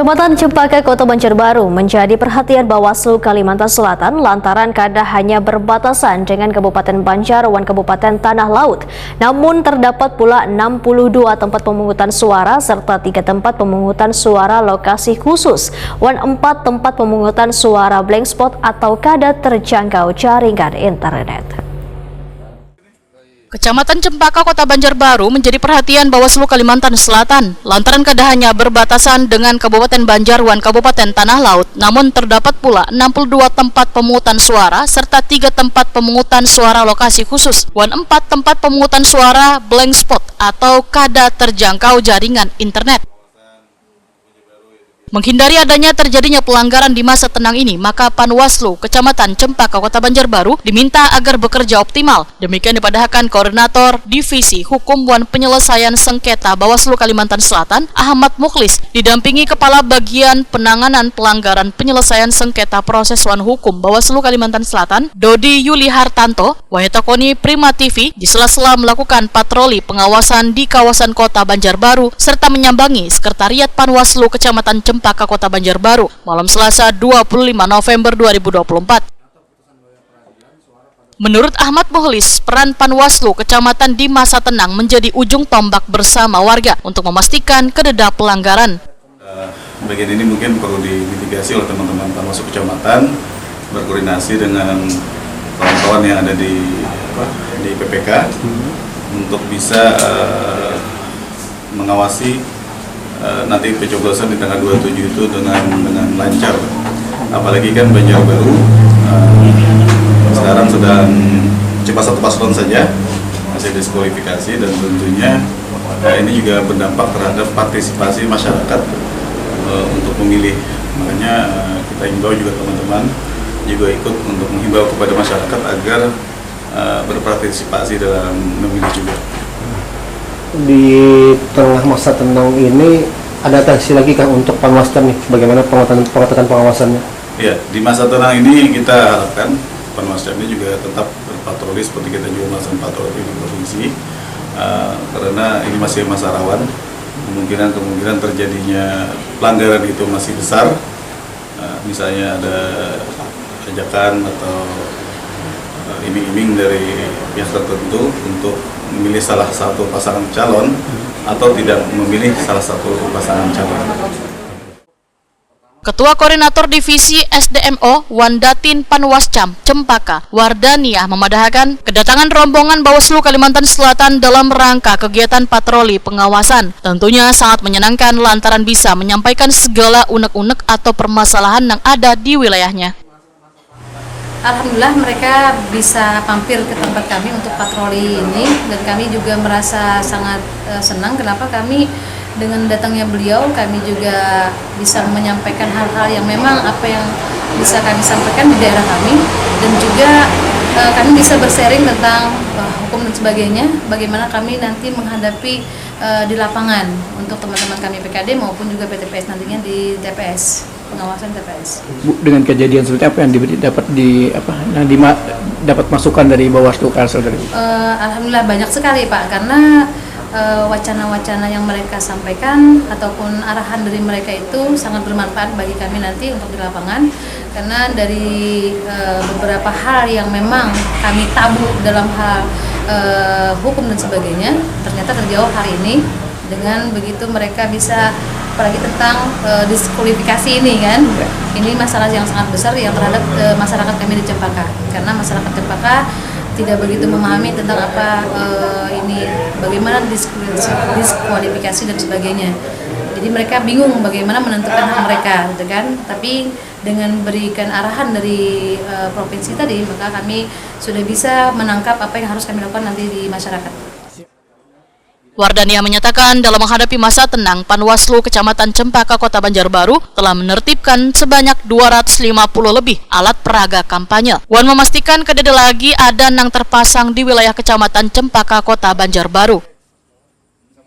Kecamatan Cempaka, Kota Banjarbaru menjadi perhatian Bawaslu Kalimantan Selatan lantaran Kada hanya berbatasan dengan Kabupaten Banjar dan Kabupaten Tanah Laut. Namun terdapat pula 62 tempat pemungutan suara serta 3 tempat pemungutan suara lokasi khusus dan 4 tempat pemungutan suara blank spot atau kada terjangkau jaringan internet. Kecamatan Cempaka, Kota Banjarbaru menjadi perhatian Bawaslu Kalimantan Selatan lantaran kada hanya berbatasan dengan Kabupaten Banjar dan Kabupaten Tanah Laut, namun terdapat pula 62 tempat pemungutan suara serta 3 tempat pemungutan suara lokasi khusus dan 4 tempat pemungutan suara blank spot atau kada terjangkau jaringan internet. Menghindari adanya terjadinya pelanggaran di masa tenang ini, maka Panwaslu Kecamatan Cempaka, Kota Banjarbaru diminta agar bekerja optimal. Demikian dipadahkan Koordinator Divisi Hukum dan Penyelesaian Sengketa Bawaslu Kalimantan Selatan, Ahmad Mukhlis, didampingi Kepala Bagian Penanganan Pelanggaran Penyelesaian Sengketa Proses Wan Hukum Bawaslu Kalimantan Selatan, Dodi Yuli Hartanto, Wahyutakoni Prima TV, di sela-sela melakukan patroli pengawasan di kawasan Kota Banjarbaru serta menyambangi Sekretariat Panwaslu Kecamatan Cempaka, Kota Banjarbaru malam Selasa 25 November 2024. Menurut Ahmad Mukhlis, peran Panwaslu Kecamatan di masa tenang menjadi ujung tombak bersama warga untuk memastikan kededa pelanggaran. Bagian ini mungkin perlu dimitigasi oleh teman-teman Panwaslu Kecamatan, berkoordinasi dengan kawan-kawan yang ada di PPK untuk bisa mengawasi nanti pencoblosan di tanggal 27 itu dengan lancar. Apalagi kan Banjarbaru sekarang sedang cuma 1 paslon saja masih diskualifikasi, dan tentunya ini juga berdampak terhadap partisipasi masyarakat untuk memilih. Makanya kita himbau juga teman-teman juga ikut untuk menghimbau kepada masyarakat agar berpartisipasi dalam memilih juga. Di tengah masa tenang ini ada atensi lagi kan untuk Panwascam nih, bagaimana pengetahuan pengawasannya? Ya, di masa tenang ini kita harapkan Panwascam ini juga tetap berpatroli seperti kita juga melakukan patroli di provinsi, karena ini masih masa rawan, kemungkinan terjadinya pelanggaran itu masih besar. Misalnya ada ajakan atau iming-iming dari pihak tertentu untuk memilih salah satu pasangan calon atau tidak memilih salah satu pasangan calon. Ketua Koordinator Divisi SDMO Wandatin Panwascam Cempaka, Wardaniah, memadahkan kedatangan rombongan Bawaslu Kalimantan Selatan dalam rangka kegiatan patroli pengawasan. Tentunya sangat menyenangkan lantaran bisa menyampaikan segala unek-unek atau permasalahan yang ada di wilayahnya. Alhamdulillah mereka bisa mampir ke tempat kami untuk patroli ini, dan kami juga merasa sangat senang. Kenapa? Kami dengan datangnya beliau, kami juga bisa menyampaikan hal-hal yang memang apa yang bisa kami sampaikan di daerah kami, dan juga kami bisa bersharing tentang hukum dan sebagainya, bagaimana kami nanti menghadapi di lapangan untuk teman-teman kami PKD maupun juga PTPS nantinya di TPS, pengawasan TPS. Bu, dengan kejadian seperti apa yang dapat masukan dari Bawaslu Kalsel dari? Alhamdulillah banyak sekali Pak, karena wacana-wacana yang mereka sampaikan ataupun arahan dari mereka itu sangat bermanfaat bagi kami nanti untuk di lapangan, karena dari beberapa hal yang memang kami tabu dalam hal hukum dan sebagainya ternyata terjawab hari ini. Dengan begitu mereka bisa, apalagi tentang diskualifikasi ini kan, ini masalah yang sangat besar yang terhadap masyarakat kami di Cempaka, karena masyarakat Cempaka tidak begitu memahami tentang apa ini, bagaimana diskualifikasi dan sebagainya. Jadi mereka bingung bagaimana menentukan hak mereka, gitu kan? Tapi dengan berikan arahan dari provinsi tadi, maka kami sudah bisa menangkap apa yang harus kami lakukan nanti di masyarakat. Wardania menyatakan dalam menghadapi masa tenang, Panwaslu Kecamatan Cempaka, Kota Banjarbaru telah menertibkan sebanyak 250 lebih alat peraga kampanye. Wan memastikan kedede lagi ada yang terpasang di wilayah Kecamatan Cempaka, Kota Banjarbaru.